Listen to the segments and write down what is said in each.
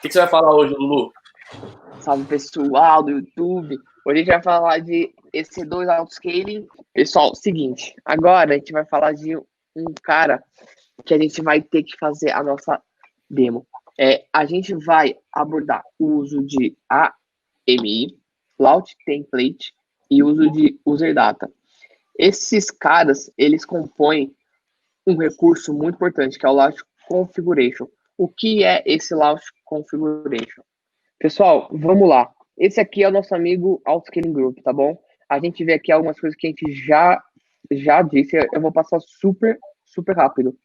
que você vai falar hoje, Lulu? Salve pessoal do YouTube. Hoje a gente vai falar de EC2 Autoscaling. Pessoal, seguinte, agora a gente vai falar de um cara que a gente vai ter que fazer a nossa demo. A gente vai abordar o uso de AMI, Launch Template e uso de User Data. Esses caras, eles compõem um recurso muito importante, que é o Launch Configuration. O que é esse Launch Configuration? Pessoal, vamos lá. Esse aqui é o nosso amigo Autoscaling Group, tá bom? A gente vê aqui algumas coisas que a gente já disse. Eu vou passar super rápido.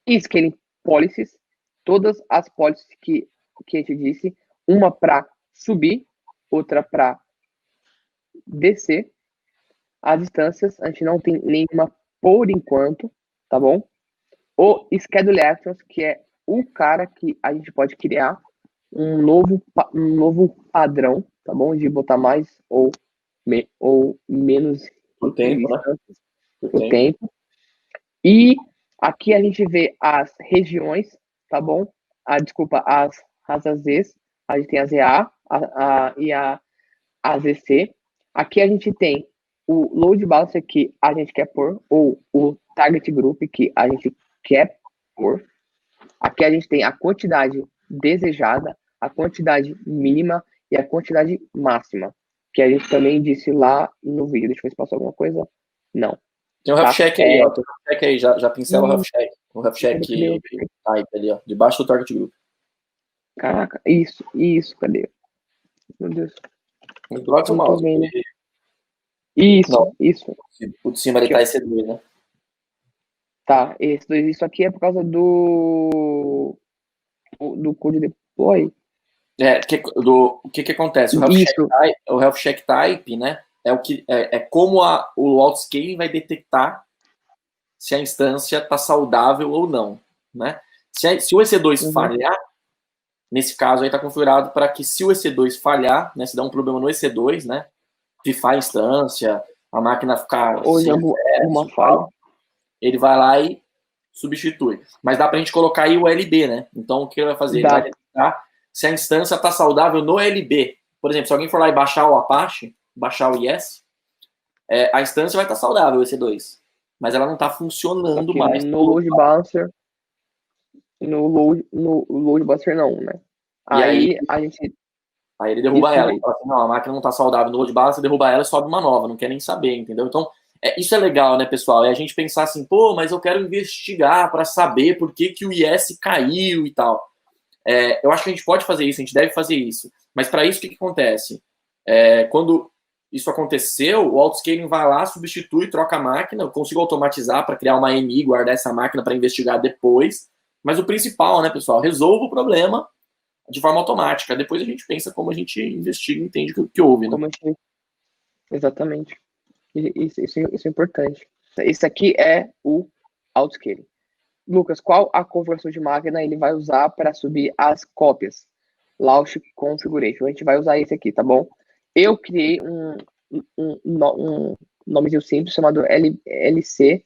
Scaling Policies, todas as policies que a gente disse, uma para subir, outra para descer. As instâncias, a gente não tem nenhuma por enquanto, tá bom? O Schedule Actions, que é o cara que a gente pode criar um novo padrão, tá bom? De botar mais ou menos o tempo, né? O tempo. E aqui a gente vê as regiões, tá bom? Desculpa, as AZs. A gente tem a ZA e a AZC. Aqui a gente tem o Load Balancer que a gente quer pôr, ou o Target Group que a gente quer pôr. Aqui a gente tem a quantidade desejada, a quantidade mínima e a quantidade máxima, que a gente também disse lá no vídeo. Deixa eu ver se passou alguma coisa. Não. Tem um RefCheck aí, ó. Tem um RefCheck aí, já pincela o RefCheck. O RefCheck type ali, ó. Debaixo do Target Group. Caraca, isso, cadê? Meu Deus. Droga o mouse. Isso. O de cima ele tá EC2, né? Tá, isso aqui é por causa do code deploy. O que acontece? O RefCheck type, né? É como o Autoscaling vai detectar se a instância está saudável ou não, né? Se o EC2 falhar, nesse caso aí está configurado para que se o EC2 falhar, né? Se der um problema no EC2, né? Pifar a instância, a máquina ficar sem alguma falha, ele vai lá e substitui. Mas dá para a gente colocar aí o LB, né? Então o que ele vai fazer? Ele vai detectar se a instância está saudável no LB. Por exemplo, se alguém for lá e baixar o Apache, baixar o IS, a instância vai estar saudável, o EC2. Mas ela não está funcionando mais. No Load Balancer. No Load Balancer não, né? Aí a gente... Aí ele derruba ela. Ele fala assim, não, a máquina não está saudável no Load Balancer, derruba ela e sobe uma nova. Não quer nem saber, entendeu? Então, isso é legal, né, pessoal? É a gente pensar assim, pô, mas eu quero investigar para saber por que o IS caiu e tal. Eu acho que a gente pode fazer isso, a gente deve fazer isso. Mas para isso, o que acontece? Quando isso aconteceu, o Autoscaling vai lá, substitui, troca a máquina, eu consigo automatizar para criar uma AMI, guardar essa máquina para investigar depois. Mas o principal, né, pessoal, resolva o problema de forma automática. Depois a gente pensa como a gente investiga e entende o que houve, né? Exatamente. Isso é importante. Esse aqui é o Autoscaling. Lucas, qual a configuração de máquina ele vai usar para subir as cópias? Launch Configuration. A gente vai usar esse aqui, tá bom? Eu criei um nomezinho simples chamado LC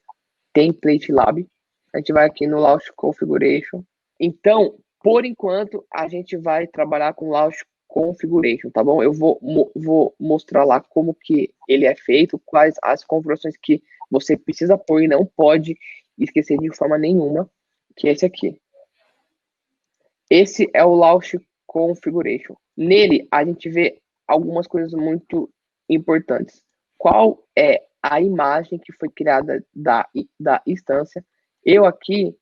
Template Lab. A gente vai aqui no Launch Configuration. Então, por enquanto, a gente vai trabalhar com Launch Configuration, tá bom? Eu vou mostrar lá como que ele é feito, quais as configurações que você precisa pôr e não pode esquecer de forma nenhuma, que é esse aqui. Esse é o Launch Configuration. Nele, a gente vê algumas coisas muito importantes. Qual é a imagem que foi criada da instância? Eu aqui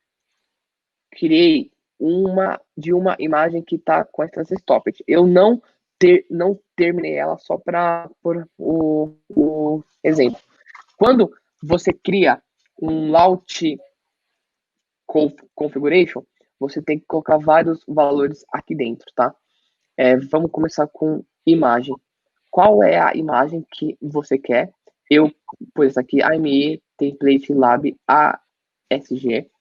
criei uma imagem que está com a instância Stopped. Eu não terminei ela só para por o exemplo. Quando você cria um Launch Configuration, você tem que colocar vários valores aqui dentro, tá? Vamos começar com imagem. Qual é a imagem que você quer? Eu pus aqui AME Template Lab ASG,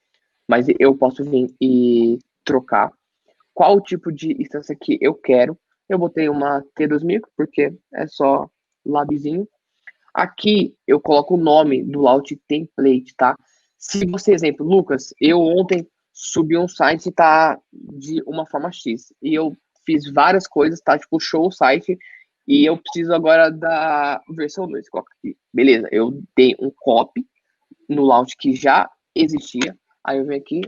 mas eu posso vir e trocar. Qual o tipo de instância que eu quero? Eu botei uma T2000, porque é só labzinho. Aqui eu coloco o nome do Launch Template, tá? Se você, exemplo, Lucas, eu ontem subi um site e tá de uma forma X, e eu fiz várias coisas, tá? Tipo, show o site e eu preciso agora da versão 2. Coloca aqui. Beleza, eu dei um copy no launch que já existia. Aí eu venho aqui,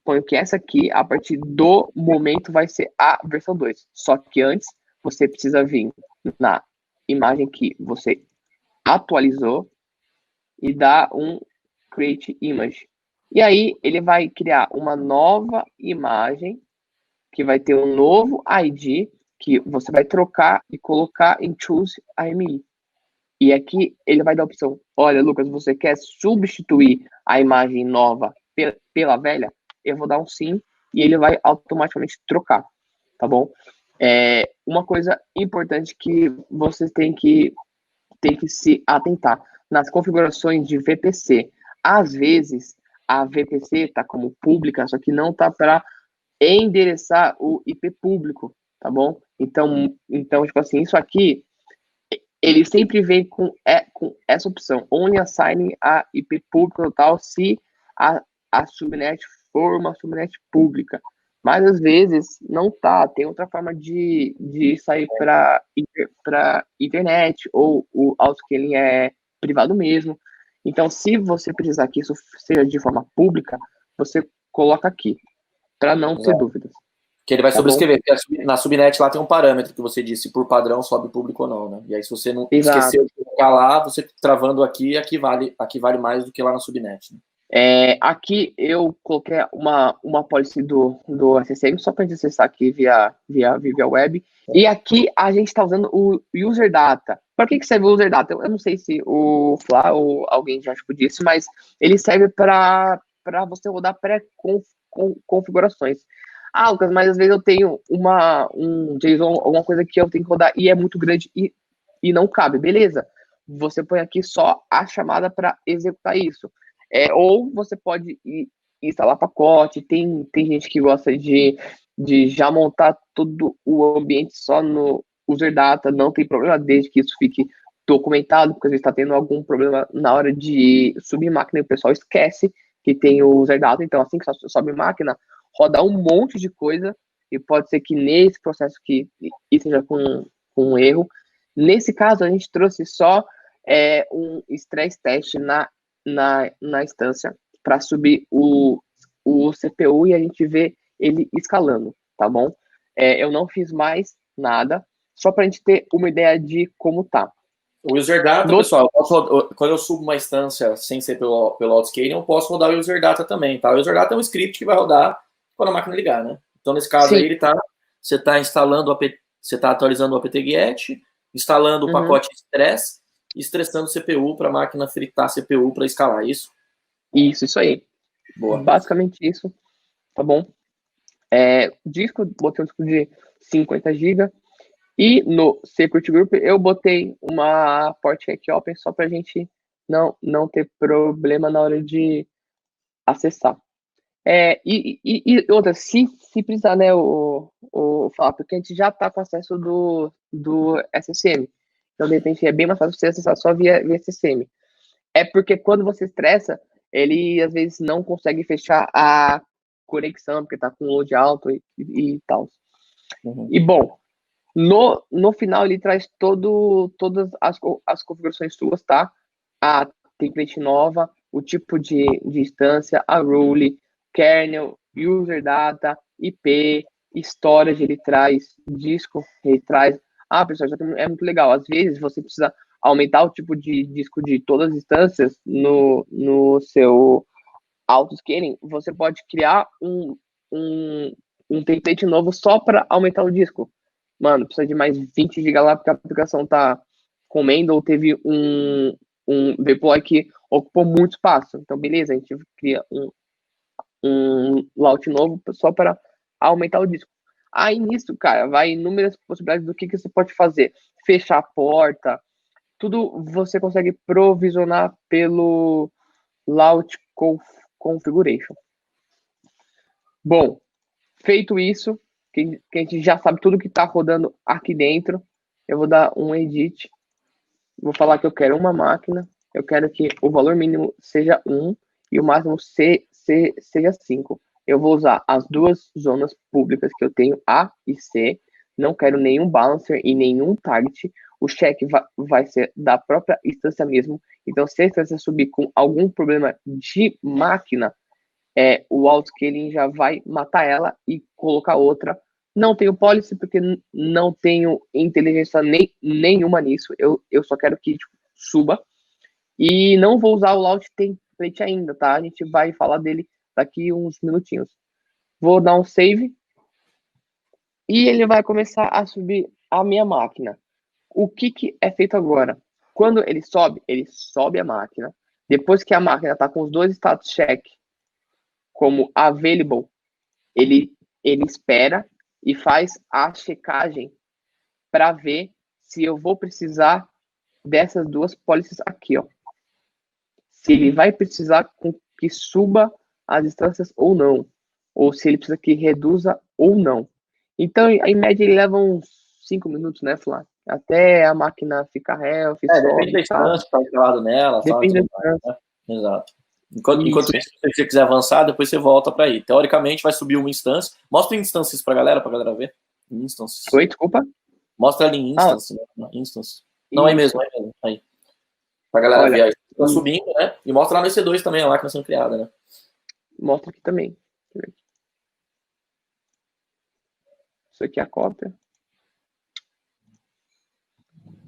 ponho que essa aqui, a partir do momento, vai ser a versão 2. Só que antes, você precisa vir na imagem que você atualizou e dar um create image. E aí, ele vai criar uma nova imagem que vai ter um novo ID que você vai trocar e colocar em Choose AMI. E aqui ele vai dar a opção, olha, Lucas, você quer substituir a imagem nova pela velha? Eu vou dar um sim e ele vai automaticamente trocar, tá bom? Uma coisa importante que você tem que se atentar nas configurações de VPC. Às vezes, a VPC está como pública, só que não está para endereçar o IP público, tá bom? Então, tipo assim, isso aqui, ele sempre vem com essa opção, only assign a IP pública total se a subnet for uma subnet pública. Mas às vezes não tá, tem outra forma de sair para internet, ou o autoscaling é privado mesmo. Então, se você precisar que isso seja de forma pública, você coloca aqui, para não ter dúvidas. Que ele vai Tá sobrescrever, porque na subnet lá tem um parâmetro que você disse, por padrão sobe público ou não, né? E aí se você não esqueceu de colocar lá, você travando aqui vale mais do que lá na subnet. Né? Aqui eu coloquei uma policy do SSM só para a gente acessar aqui via web. E aqui a gente está usando o user data. Para que serve o user data? Eu não sei se o Flá ou alguém já disse, mas ele serve para você rodar pré-configurações. Ah, Lucas, mas às vezes eu tenho um JSON, alguma coisa que eu tenho que rodar e é muito grande e não cabe. Beleza, você põe aqui só a chamada para executar isso. Ou você pode instalar pacote, tem gente que gosta de já montar todo o ambiente só no user data, não tem problema, desde que isso fique documentado, porque às vezes está tendo algum problema na hora de subir máquina e o pessoal esquece que tem o user data, então assim que sobe máquina, roda um monte de coisa, e pode ser que nesse processo que esteja com um erro. Nesse caso, a gente trouxe só um stress test na instância para subir o CPU e a gente vê ele escalando, tá bom? Eu não fiz mais nada, só para a gente ter uma ideia de como tá. O user data, pessoal, quando eu subo uma instância sem ser pelo autoscaling, eu posso rodar o user data também, tá? O user data é um script que vai rodar quando a máquina ligar, né? Então, nesse caso Sim. aí, você está instalando, você está atualizando o apt-get, instalando o pacote stress e estressando o CPU para a máquina fritar CPU para escalar, isso? Isso aí. Boa. Basicamente isso, tá bom? Disco, botei um disco de 50 GB. E no Secret Group eu botei uma port aqui open só para a gente não ter problema na hora de acessar. E outra, se precisar, né, falar, porque a gente já está com acesso do SSM. Então, de repente, é bem mais fácil você acessar só via SSM. É porque quando você estressa, ele às vezes não consegue fechar a conexão, porque está com load alto e tal. Uhum. E bom, no final ele traz todas as configurações suas, tá? A template nova, o tipo de instância, a rule, kernel, user data, IP, storage ele traz, disco ele traz. Ah, pessoal, isso aqui é muito legal. Às vezes você precisa aumentar o tipo de disco de todas as instâncias no seu autoscaling. Você pode criar um template novo só para aumentar o disco. Mano, precisa de mais 20 GB lá porque a aplicação tá comendo ou teve um deploy que ocupou muito espaço. Então, beleza, a gente cria um layout novo só para aumentar o disco. Aí nisso, cara, vai inúmeras possibilidades do que você pode fazer. Fechar a porta, tudo você consegue provisionar pelo layout configuration. Bom, feito isso, que a gente já sabe tudo que está rodando aqui dentro, eu vou dar um edit, vou falar que eu quero uma máquina, eu quero que o valor mínimo seja 1 e o máximo seja 5. eu vou usar as duas zonas públicas que eu tenho, A e C. Não quero nenhum balancer e nenhum target. O check vai ser da própria instância mesmo. Então, se a instância subir com algum problema de máquina, o autoscaling já vai matar ela e colocar outra. Não tenho policy porque não tenho inteligência nenhuma nisso. Eu só quero que tipo, suba. E não vou usar o launch template ainda, tá? A gente vai falar dele daqui uns minutinhos. Vou dar um save e ele vai começar a subir a minha máquina. O que é feito agora? Quando ele sobe a máquina. Depois que a máquina está com os dois status check como available, ele espera e faz a checagem para ver se eu vou precisar dessas duas policies aqui, ó. Se ele vai precisar com que suba as instâncias ou não, ou se ele precisa que reduza ou não. Então, em média, ele leva uns 5 minutos, né, Flávio? Até a máquina ficar healthy, Depende da instância que está instalado nela. Depende da instância. Né? Exato. Enquanto isso, se você quiser avançar, depois você volta para aí. Teoricamente, vai subir uma instância. Mostra instâncias para a galera ver. Instâncias. Oi, desculpa? Mostra ali em instance. Né? Instance. Não, aí mesmo. Aí. Pra galera ver aí. Tá subindo, né? E mostra lá no EC2 também, a máquina sendo criada, né? Mostra aqui também. Isso aqui é a cópia.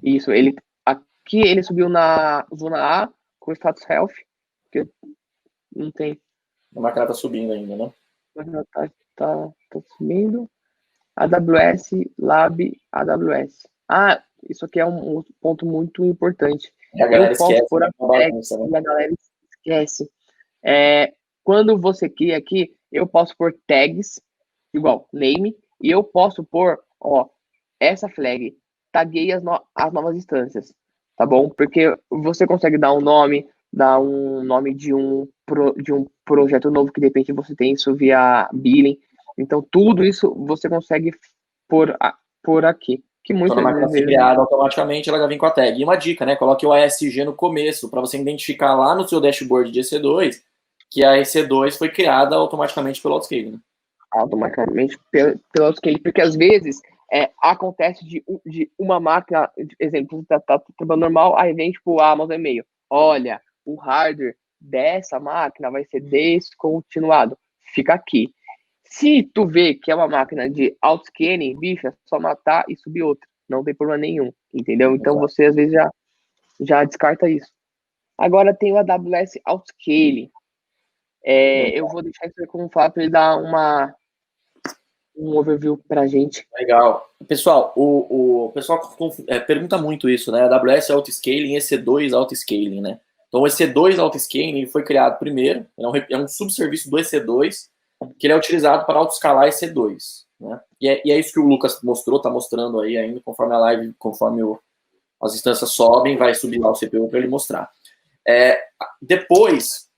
Isso, aqui ele subiu na zona A com status health, que não tem. A máquina tá subindo ainda, né? Tá subindo. AWS, Lab, AWS. Ah, isso aqui é um ponto muito importante. Eu posso pôr a tag e a galera esquece. Quando você cria aqui, eu posso pôr tags, igual name, e eu posso pôr, ó, essa flag, taguei as novas instâncias, tá bom? Porque você consegue dar um nome de um projeto novo que de repente você tem isso via billing. Então, tudo isso você consegue por aqui. Que muitas vezes criada automaticamente, ela já vem com a tag. E uma dica, né? Coloque o ASG no começo, para você identificar lá no seu dashboard de EC2 que a EC2 foi criada automaticamente pelo autoscaling. Né? Automaticamente pelo autoscaling, porque às vezes acontece de uma máquina, exemplo, tá trabalhando normal, aí vem tipo a Amazon e-mail. Olha, o hardware dessa máquina vai ser descontinuado. Fica aqui. Se tu vê que é uma máquina de autoscaling, bicho, é só matar e subir outra. Não tem problema nenhum, entendeu? Então Exato. Você às vezes já descarta isso. Agora tem o AWS Autoscaling. Eu vou deixar isso como falar para ele dar um overview pra gente. Legal. Pessoal, o pessoal pergunta muito isso, né? AWS Autoscaling e EC2 Autoscaling, né? Então, o EC2 Autoscaling foi criado primeiro, é um subserviço do EC2, que ele é utilizado para autoescalar EC2, né? E é isso que o Lucas mostrou, tá mostrando aí ainda, conforme a live, as instâncias sobem, vai subir lá o CPU para ele mostrar.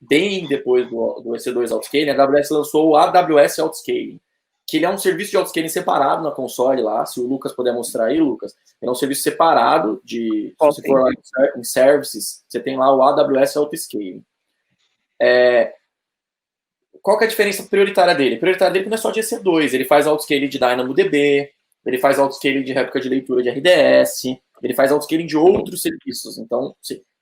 Bem depois do EC2 Autoscaling, a AWS lançou o AWS Autoscaling, que ele é um serviço de autoscaling separado na console lá, se o Lucas puder mostrar aí, Lucas, ele é um serviço separado se você for lá em Services, você tem lá o AWS Autoscaling. Qual que é a diferença prioritária dele? A prioritária dele não é só de EC2, ele faz autoscaling de DynamoDB, ele faz autoscaling de réplica de leitura de RDS, ele faz autoscaling de outros serviços, então,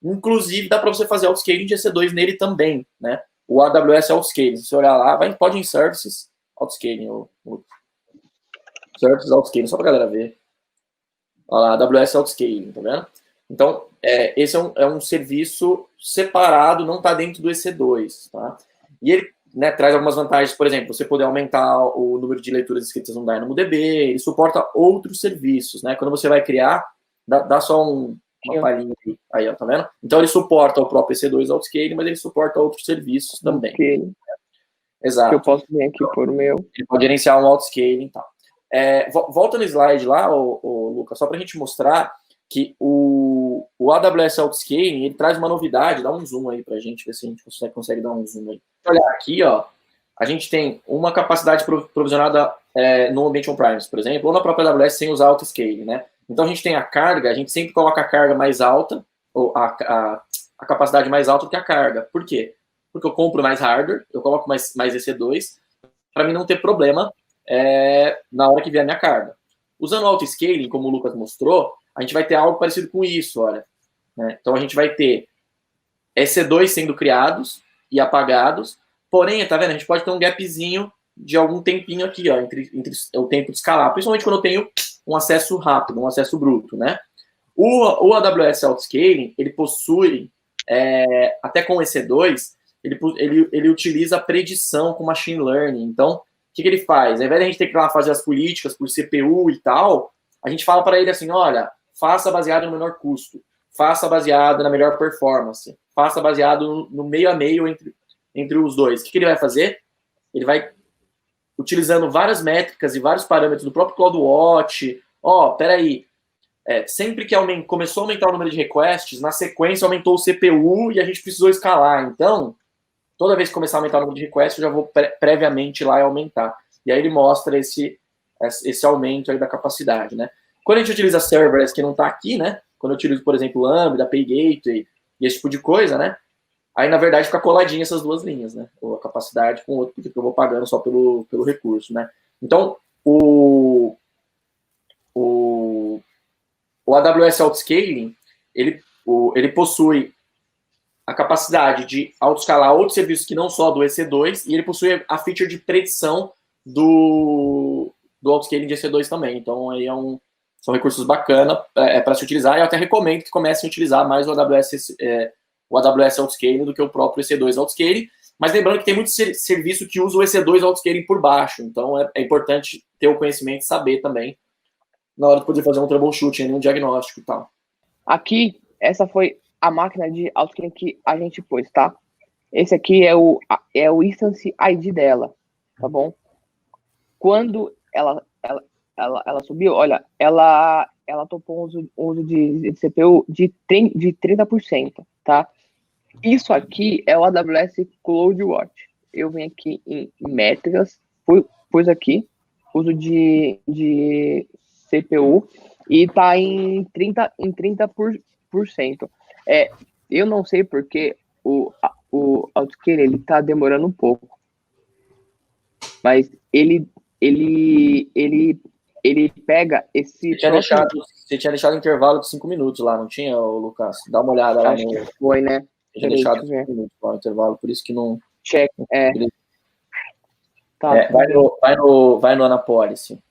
inclusive, dá para você fazer autoscaling de EC2 nele também, né? O AWS Autoscaling, se você olhar lá, pode ir em Services, Autoscaling, Services Autoscaling, só pra galera ver. Olha lá, AWS Autoscaling, tá vendo? Então, esse é um serviço separado, não está dentro do EC2, tá? E ele traz algumas vantagens, por exemplo, você poder aumentar o número de leituras escritas no DynamoDB, ele suporta outros serviços, né? Quando você vai criar, dá só uma palhinha aí, ó, tá vendo? Então, ele suporta o próprio EC2 Autoscaling, mas ele suporta outros serviços também. Okay. Exato. Eu posso vir aqui por o meu. Ele pode gerenciar um autoscaling e tal. Volta no slide lá, o Lucas, só para a gente mostrar que o AWS Autoscaling, ele traz uma novidade, dá um zoom aí para a gente, ver se a gente consegue dar um zoom aí. Olha, aqui, ó, a gente tem uma capacidade provisionada no ambiente on-premise, por exemplo, ou na própria AWS sem usar autoscaling, né? Então, a gente tem a carga, a gente sempre coloca a carga mais alta, ou a capacidade mais alta do que a carga. Por quê? Porque eu compro mais hardware, eu coloco mais EC2, para mim não ter problema na hora que vier a minha carga. Usando o auto-scaling, como o Lucas mostrou, a gente vai ter algo parecido com isso, olha. Né? Então a gente vai ter EC2 sendo criados e apagados, porém, tá vendo? A gente pode ter um gapzinho de algum tempinho aqui, ó, entre o tempo de escalar, principalmente quando eu tenho um acesso rápido, um acesso bruto, né? O AWS Autoscaling, ele possui, até com o EC2, ele utiliza a predição com Machine Learning. Então, o que ele faz? Ao invés de a gente ter que ir lá fazer as políticas por CPU e tal, a gente fala para ele assim, olha, faça baseado no menor custo, faça baseado na melhor performance, faça baseado no meio a meio entre os dois. O que ele vai fazer? Ele vai, utilizando várias métricas e vários parâmetros do próprio CloudWatch, peraí, sempre que começou a aumentar o número de requests, na sequência aumentou o CPU e a gente precisou escalar. Então, toda vez que começar a aumentar o número de requests, eu já vou previamente lá e aumentar. E aí ele mostra esse aumento aí da capacidade, né? Quando a gente utiliza serverless que não está aqui, né? Quando eu utilizo, por exemplo, Lambda, PyGateway e esse tipo de coisa, né? Aí, na verdade, fica coladinha essas duas linhas, né? Ou a capacidade com o outro, porque eu vou pagando só pelo recurso, né? Então, o AWS Autoscaling, ele possui a capacidade de autoescalar outros serviços que não só do EC2, e ele possui a feature de predição do Autoscaling de EC2 também. Então, aí são recursos bacanas para se utilizar, e eu até recomendo que comecem a utilizar mais o AWS Autoscaling do que o próprio EC2 Autoscaling, mas lembrando que tem muito serviço que usa o EC2 Autoscaling por baixo, então é importante ter o conhecimento e saber também na hora de poder fazer um troubleshooting, um diagnóstico e tal. Aqui, essa foi a máquina de autoscaling que a gente pôs, tá? Esse aqui é o instance ID dela, tá bom? Quando ela subiu, olha, ela topou um uso de CPU de 30%, tá? Isso aqui é o AWS CloudWatch. Eu venho aqui em métricas, pus aqui, uso de CPU, e tá em 30%. Eu não sei porque o autoscaling ele tá demorando um pouco, mas ele pega esse... Você tinha deixado intervalo de 5 minutos lá, não tinha, Lucas? Dá uma olhada lá. Acho que foi, né? Eu tinha deixado 5 minutos lá no intervalo, por isso que não... Check, Tá, vai no Anapolicy.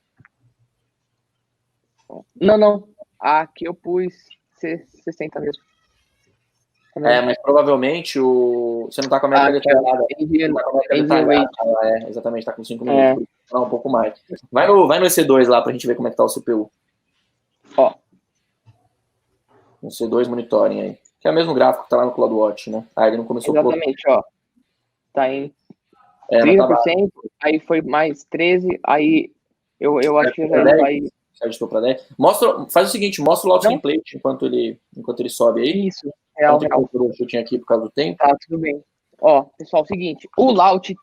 Não. Aqui eu pus 60 mesmo. Mas provavelmente você não tá com a meta detalhada. Exatamente, tá com 5 minutos. Um pouco mais. Vai no EC2 lá pra gente ver como é que tá o CPU. Ó. No C2 monitoring aí. Que é o mesmo gráfico que tá lá no CloudWatch, né? Ele não começou exatamente, ó. Tá em 30%, aí foi mais 13%, aí eu acho que já vai... Editou para 10. Faz o seguinte, mostra o launch template enquanto ele sobe aí. Isso, real. Eu tinha aqui por causa do tempo. Tá, tudo bem. Ó, pessoal, seguinte, o launch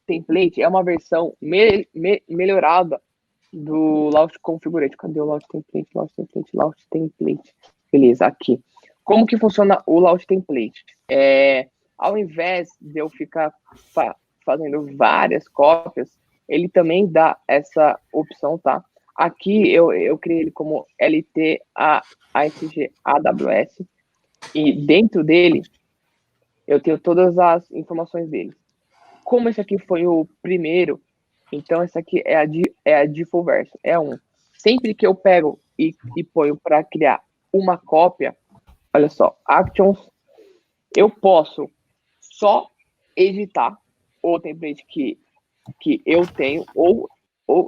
template é uma versão melhorada do launch configurate. Cadê o launch template? Beleza, aqui. Como que funciona o launch template? Ao invés de eu ficar fazendo várias cópias, ele também dá essa opção, tá? Aqui eu criei ele como LT ASG AWS, e dentro dele eu tenho todas as informações dele. Como esse aqui foi o primeiro, então essa aqui é a default version, é Sempre que eu pego e ponho para criar uma cópia, olha só, actions, eu posso só editar o template que eu tenho, ou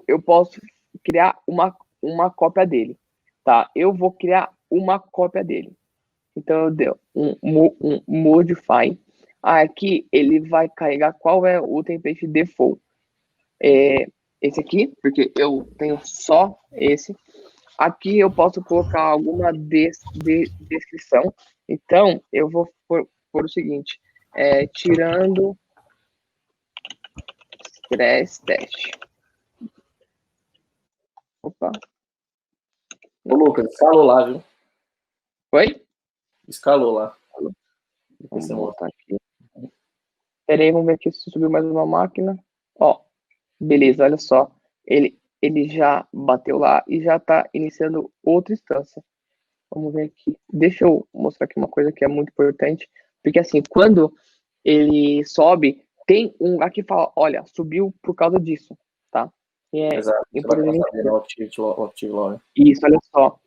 eu posso criar uma cópia dele, tá? Eu vou criar uma cópia dele. Então, eu dei um modify. Aqui, ele vai carregar qual é o template default. Esse aqui, porque eu tenho só esse. Aqui, eu posso colocar alguma descrição. Então, eu vou pôr o seguinte. Tirando stress test. Opa. Ô, Lucas, escalou lá, viu? Oi? Escalou lá. Vamos voltar aqui. Peraí, vamos ver aqui se subiu mais uma máquina. Ó, Beleza, olha só. Ele já bateu lá e já está iniciando outra instância. Vamos ver aqui. Deixa eu mostrar aqui uma coisa que é muito importante. Porque assim, quando ele sobe, tem um lugar que fala, olha, subiu por causa disso, tá? E é Exato. Você vai importante a começar gente a ver ver. o Active Log. Isso, olha só.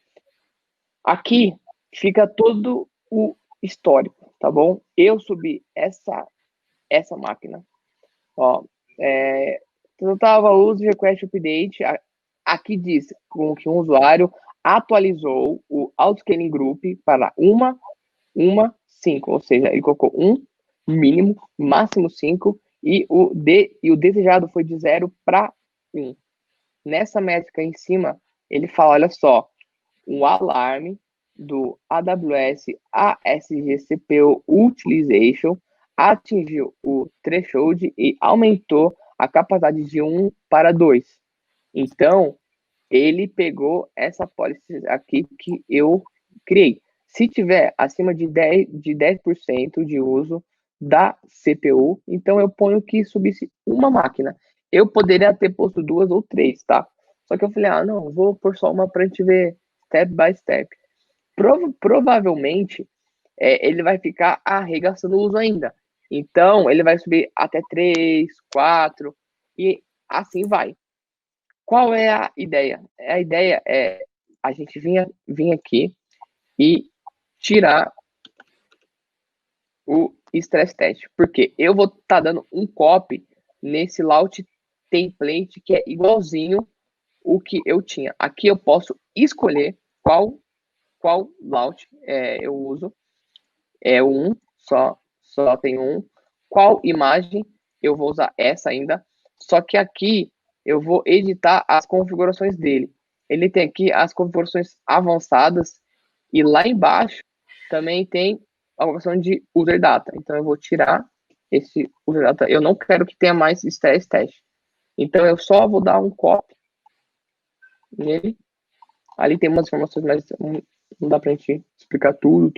Aqui fica todo o histórico, tá bom? Eu subi essa máquina. Ó, tava uso request update. Aqui diz com que um usuário atualizou o autoscaling group para uma 5, ou seja, ele colocou mínimo, máximo 5, e o desejado foi de 0 para 1. Nessa métrica em cima, ele fala, olha só, um alarme do AWS ASG CPU Utilization atingiu o threshold e aumentou a capacidade de 1 para 2. Então, ele pegou essa policy aqui que eu criei. Se tiver acima de 10% de uso da CPU, então eu ponho que subisse uma máquina. Eu poderia ter posto 2 ou 3, tá? Só que eu falei, não, vou pôr só uma para a gente ver step by step. Provavelmente, ele vai ficar arregaçando o uso ainda. Então, ele vai subir até 3, 4 e assim vai. Qual é a ideia? A ideia é a gente vir aqui e tirar o stress test, porque eu vou estar dando um copy nesse launch template que é igualzinho o que eu tinha. Aqui eu posso escolher qual launch eu uso. É um, só tem um. Qual imagem eu vou usar essa ainda. Só que aqui eu vou editar as configurações dele. Ele tem aqui as configurações avançadas e lá embaixo também tem a opção de user data. Então eu vou tirar esse user data. Eu não quero que tenha mais stress test. Então eu só vou dar um copy nele. Ali tem umas informações, mas não dá pra gente explicar tudo.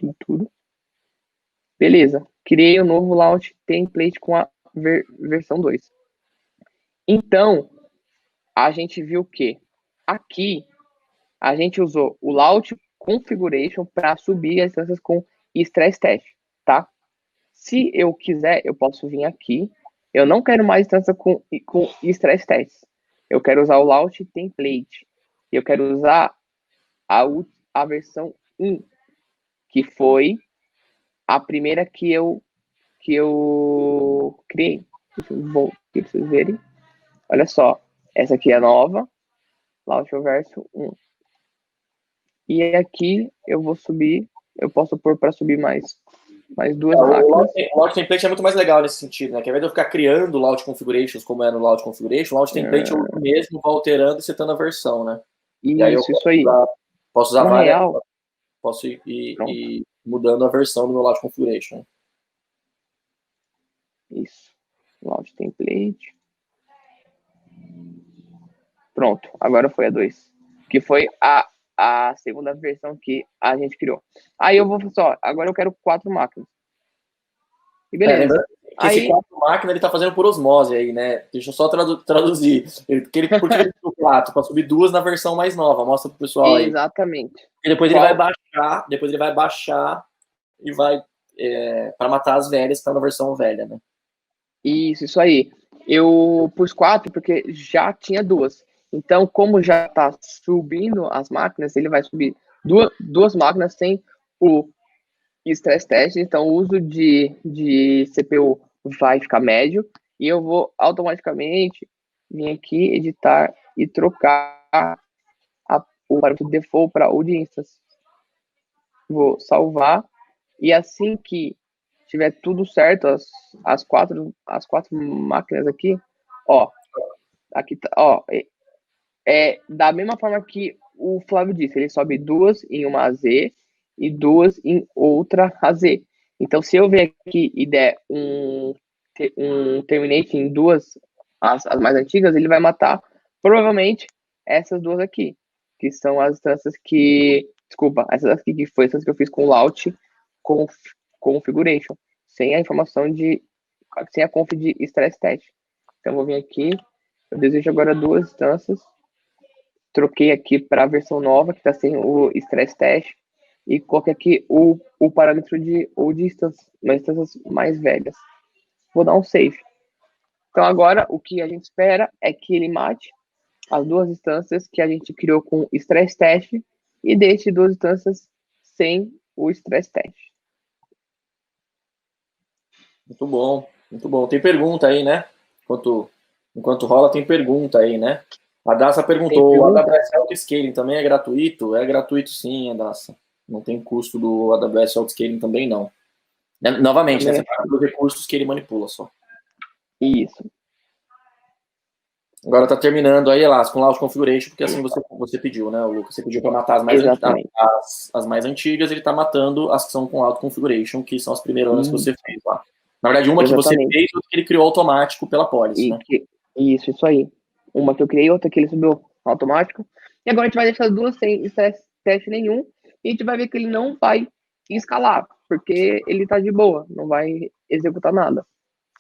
Beleza. Criei um novo launch template com a versão 2. Então, a gente viu que aqui a gente usou o launch configuration para subir as instâncias com stress test, tá? Se eu quiser, eu posso vir aqui. Eu não quero mais instância com stress test. Eu quero usar o launch template. Eu quero usar a versão 1, que foi a primeira que eu criei. Vou aqui para vocês verem. Olha só, essa aqui é nova, Launch Verso 1. E aqui eu vou subir, eu posso pôr para subir mais duas máquinas. O Launch Template é muito mais legal nesse sentido, né? Que ao invés de eu ficar criando Launch Configurations como é no Launch Configuration, o Launch Template eu mesmo vou alterando e setando a versão, né? Isso, e aí eu isso aí. Posso usar Na várias, real, posso ir mudando a versão do meu Launch Configuration. Isso. Launch Template. Pronto, agora foi a 2. Que foi a segunda versão que a gente criou. Aí eu vou só, agora eu quero 4 máquinas. E beleza. Esse 4 máquinas ele tá fazendo por osmose aí, né? Deixa eu só traduzir. Por que ele fez 4? Para subir 2 na versão mais nova. Mostra pro pessoal aí. Exatamente. E depois ele vai baixar e vai para matar as velhas que estão na versão velha, né? Isso aí. Eu pus 4 porque já tinha 2. Então, como já está subindo as máquinas, ele vai subir duas máquinas sem o stress test. Então, o uso de CPU vai ficar médio. E eu vou automaticamente vir aqui, editar e trocar o parâmetro default para o de instance. Vou salvar. E assim que tiver tudo certo, as quatro máquinas aqui, ó, aqui tá, ó, da mesma forma que o Flávio disse, ele sobe 2 em uma AZ e 2 em outra AZ. Então, se eu vier aqui e der um terminate em duas, as mais antigas, ele vai matar provavelmente essas duas aqui, que são as instâncias que, desculpa, essas aqui que foi essas que eu fiz com o launch configuration, sem a informação sem a conf de stress test. Então, vou vir aqui Eu desejo agora 2 instâncias. Troquei aqui para a versão nova, que está sem o stress test, e coloquei aqui o parâmetro de instâncias, mas instâncias mais velhas. Vou dar um save. Então agora o que a gente espera é que ele mate as 2 instâncias que a gente criou com stress test e deixe 2 instâncias sem o stress test. Muito bom, muito bom. Tem pergunta aí, né? Enquanto rola, tem pergunta aí, né? A Daça perguntou, o AWS Autoscaling também é gratuito? É gratuito sim, a Daça. Não tem custo do AWS Autoscaling também, não. Novamente, né? Você paga os recursos que ele manipula só. Isso. Agora tá terminando aí, Elas, com Launch Configuration, porque assim você pediu, né, Lucas? Você pediu para matar as mais antigas, ele tá matando as que são com Auto Configuration, que são as primeiras que você fez lá. Na verdade, uma que você fez, outra que ele criou automático pela Policy, né? Isso aí. Uma que eu criei, outra que ele subiu automático. E agora a gente vai deixar 2 sem stress teste nenhum. E a gente vai ver que ele não vai escalar, porque ele tá de boa, não vai executar nada.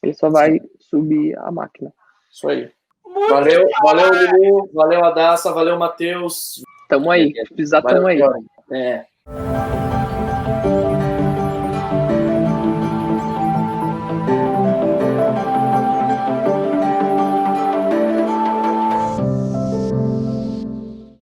Ele só vai subir a máquina. Isso aí. Valeu, Lulu, valeu, Adassa, valeu, Matheus. Tamo aí, se precisar, tamo aí. É.